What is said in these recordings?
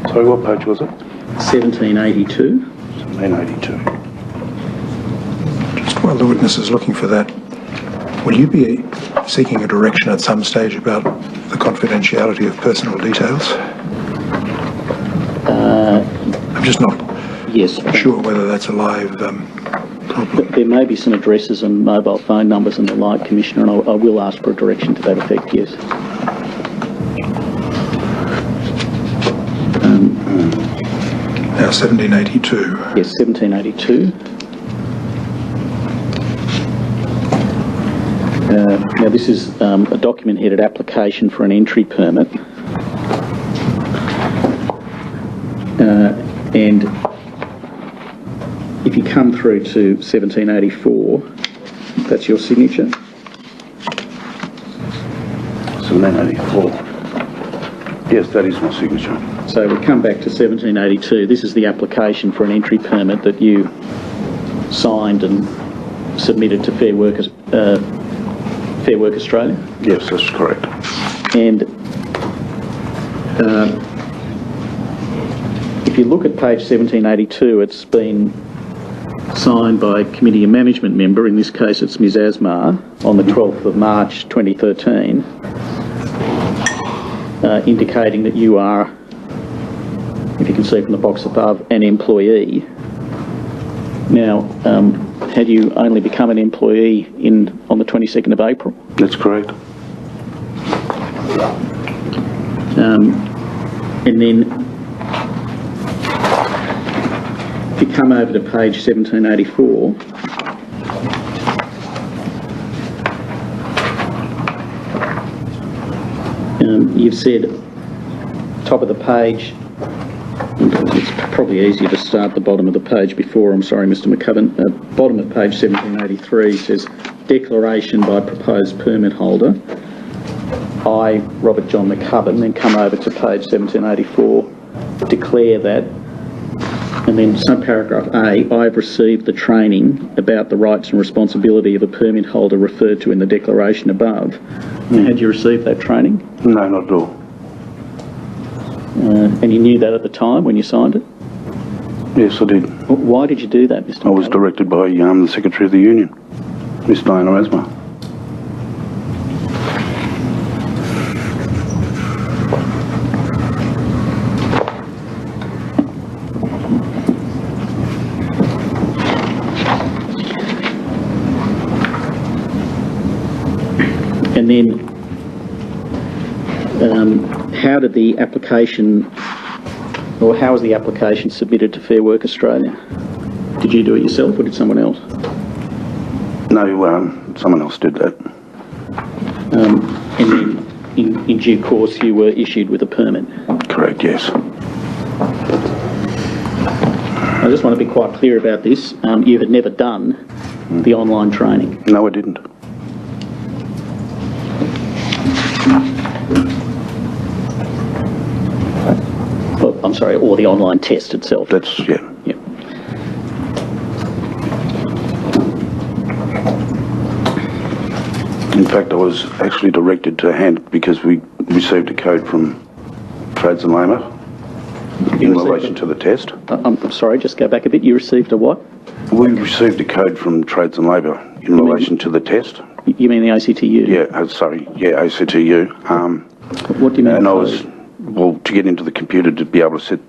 Sorry, what page was it? 1782. 1782. Just while the witness is looking for that, will you be seeking a direction at some stage about the confidentiality of personal details? I'm just not sure whether that's a live problem. There may be some addresses and mobile phone numbers and the like, Commissioner, and I will ask for a direction to that effect, yes. Now, 1782. Yes, 1782. Now, this is a document headed application for an entry permit. And if you come through to 1784, that's your signature. 1784. Yes, that is my signature. So we come back to 1782. This is the application for an entry permit that you signed and submitted to Fair Work Australia? Yes, that's correct. And if you look at page 1782, it's been signed by a committee and management member, in this case it's Ms Asmar, on the 12th of March 2013, indicating that you are, if you can see from the box above, an employee. Now, had you only become an employee on the 22nd of April? That's correct. And then if you come over to page 1784, you've said, top of the page, it's probably easier to start the bottom of the page before, I'm sorry, Mr McCubbin. Bottom of page 1783 says, declaration by proposed permit holder. I, Robert John McCubbin, then come over to page 1784, declare that, and then subparagraph A, I have received the training about the rights and responsibility of a permit holder referred to in the declaration above. Had you received that training? No, not at all. And you knew that at the time when you signed it? Yes, I did. Why did you do that, Mr. I was directed by the Secretary of the Union, Miss Diana Asmar. And then, how did the application, or how was the application submitted to Fair Work Australia? Did you do it yourself or did someone else? No, someone else did that. And then, in due course, you were issued with a permit? Correct, yes. I just want to be quite clear about this. You had never done the online training? No, I didn't. Well, I'm sorry, or the online test itself? That's, yeah. Yeah. In fact, I was actually directed to hand it because we received a code from Trades and Labour in relation to the test. I'm sorry, just go back a bit. You received a what? We received a code from Trades and Labour in relation to the test. You mean the ACTU? Yeah, sorry, yeah, ACTU. What do you mean? And I was, well, to get into the computer to be able to sit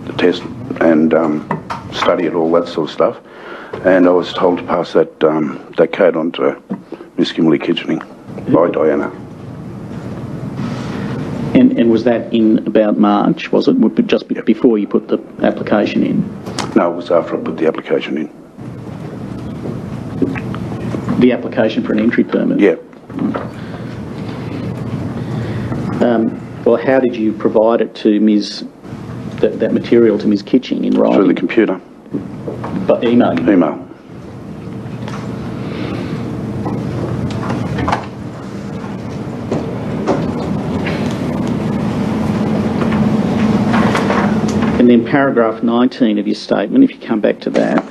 the test and study it, all that sort of stuff. And I was told to pass that that code on to Miss Kimberly Kitchening by Diana. And was that in about March, was it? Just before you put the application in? No, it was after I put the application in. The application for an entry permit? Yeah. Well, how did you provide it to that material to Ms Kitching in writing? Through the computer. But email? Email. And then paragraph 19 of your statement, if you come back to that.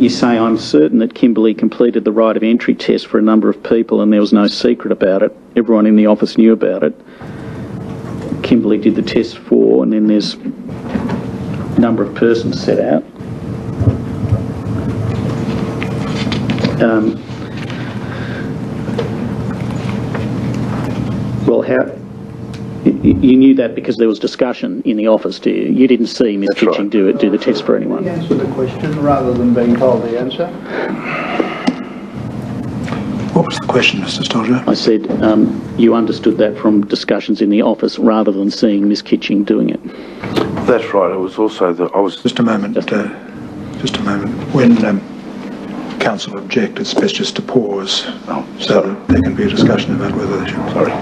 You say, I'm certain that Kimberley completed the right of entry test for a number of people and there was no secret about it. Everyone in the office knew about it. Kimberley did the test for, and then there's a number of persons set out. Well, you knew that because there was discussion in the office, do you? You didn't see Ms. Kitching do the test for anyone. Answer the question rather than being told the answer. What was the question, Mr. Stoljar? I said you understood that from discussions in the office rather than seeing Ms. Kitching doing it. That's right. It was also Just a moment. Just a moment. When council object, it's best just to pause so that there can be a discussion about whether they should. Sorry.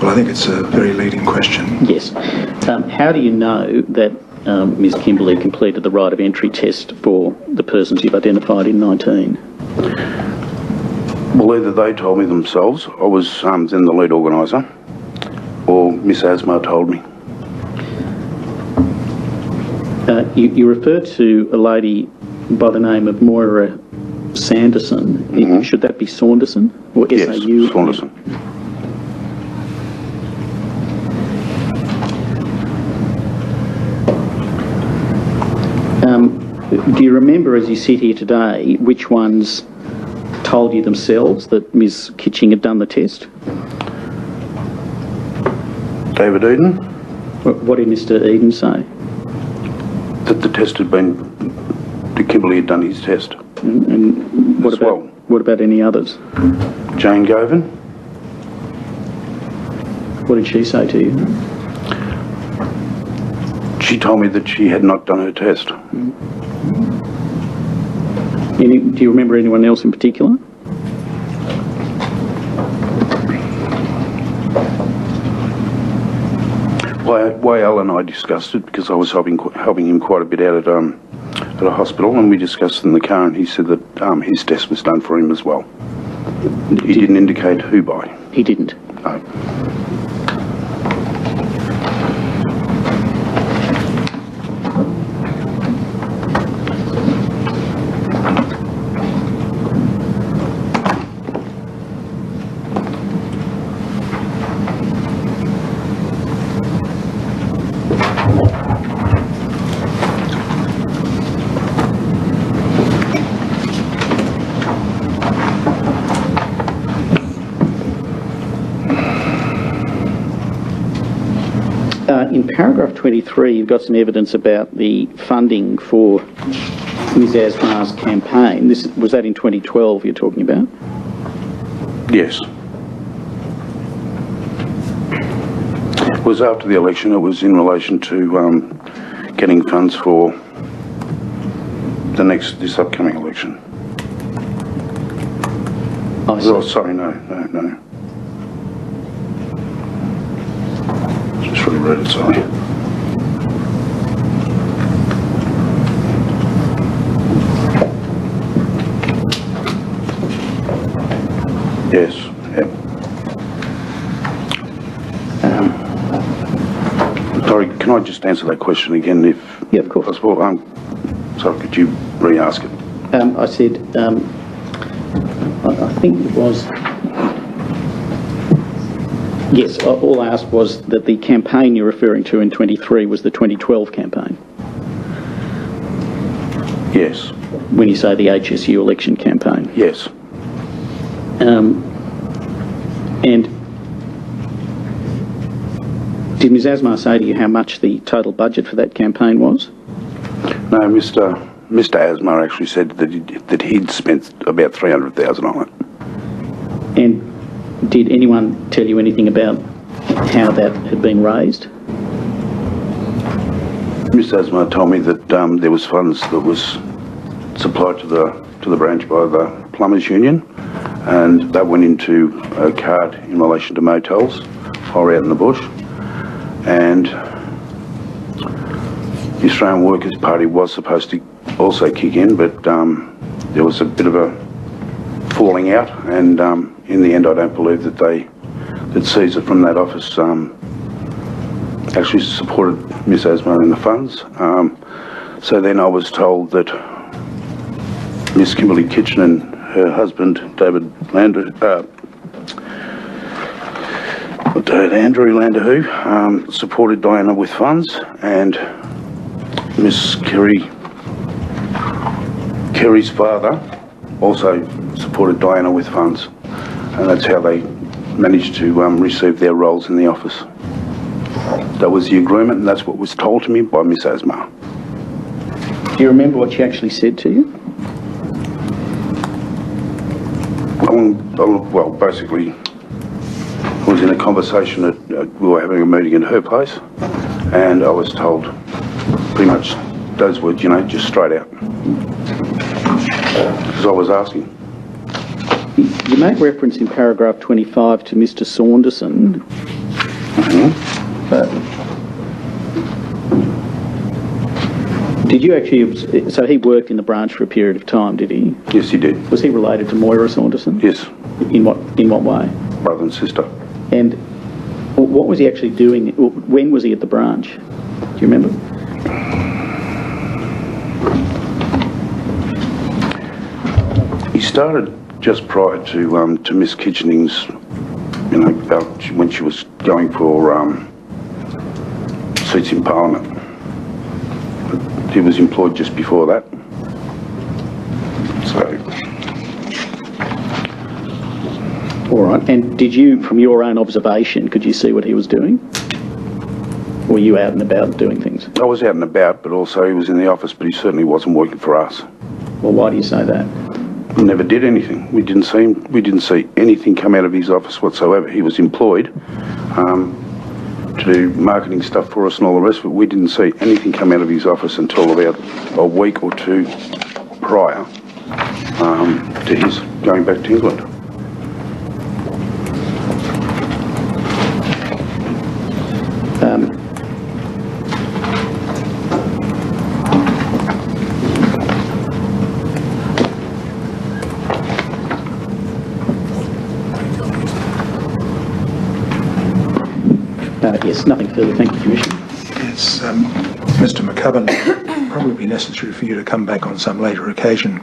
Well, I think it's a very leading question. Yes. How do you know that Ms. Kimberley completed the right of entry test for the persons you've identified in 19? Well, either they told me themselves, I was then the lead organiser, or Miss Asmar told me. You referred to a lady by the name of Moira Sanderson. Mm-hmm. Should that be Saunderson? Or Yes, S-A-U? Saunderson. Do you remember, as you sit here today, which ones told you themselves that Ms. Kitching had done the test? David Eden, What did Mr. Eden say? that the test had been, that Kimberley had done his test. And what As about, well. what about any others? Jane Govan, What did she say to you? she told me that she had not done her test. Do you remember anyone else in particular? YL and I discussed it because I was helping him quite a bit out at a hospital, and we discussed in the car, and he said that his test was done for him as well. He didn't indicate who by. He didn't. No. In paragraph 23, you've got some evidence about the funding for Ms. Asmar's campaign. Was that in 2012 you're talking about? Yes. It was after the election. It was in relation to getting funds for this upcoming election. I see. Oh, sorry, no. Just reread it, sorry. Yes, yep. Sorry, can I just answer that question again, if Yeah, of course. possible? Sorry, could you re-ask it? I said, I think it was... Yes, all I asked was that the campaign you're referring to in 23 was the 2012 campaign. Yes, When you say the HSU election campaign. yes. And did Ms. Asmar say to you how much the total budget for that campaign was? No, Mr. Asmar actually said that he'd spent about $300,000 on it. And did anyone tell you anything about how that had been raised? Mr. Asmar told me that there was funds that was supplied to the branch by the Plumbers Union, and that went into a card in relation to motels or out in the bush. And the Australian Workers' Party was supposed to also kick in, but there was a bit of a falling out, and in the end I don't believe that Caesar from that office actually supported Miss Asmar in the funds. So then I was told that Miss Kimberly Kitchen and her husband, David Andrew Landahoo, supported Diana with funds, and Miss Kerry's father also supported Diana with funds, and that's how they managed to receive their roles in the office. That was the agreement, and that's what was told to me by Miss Asmar. Do you remember what she actually said to you? Well, basically, I was in a conversation we were having a meeting at her place, and I was told pretty much those words, you know, just straight out. Because I was asking. You make reference in paragraph 25 to Mr. Saunderson. Did you actually, so he worked in the branch for a period of time, did he? Yes, he did. Was he related to Moira Saunderson? Yes. In what way? Brother and sister. And what was he actually doing? When was he at the branch? Do you remember? He started just prior to Miss Kitchening's, you know, when she was going for seats in Parliament. He was employed just before that. So. All right. And did you, from your own observation, could you see what he was doing? Or were you out and about doing things? I was out and about, but also he was in the office, but he certainly wasn't working for us. Well, why do you say that? He never did anything. We didn't see anything come out of his office whatsoever. He was employed to do marketing stuff for us and all the rest of it. We didn't see anything come out of his office until about a week or two prior to his going back to England. Yes, nothing further. Thank you, Commissioner. Yes, Mr. McCubbin, it'll probably be necessary for you to come back on some later occasion,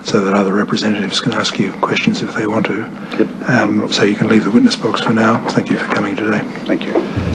so that other representatives can ask you questions if they want to. So you can leave the witness box for now. Thank you for coming today. Thank you.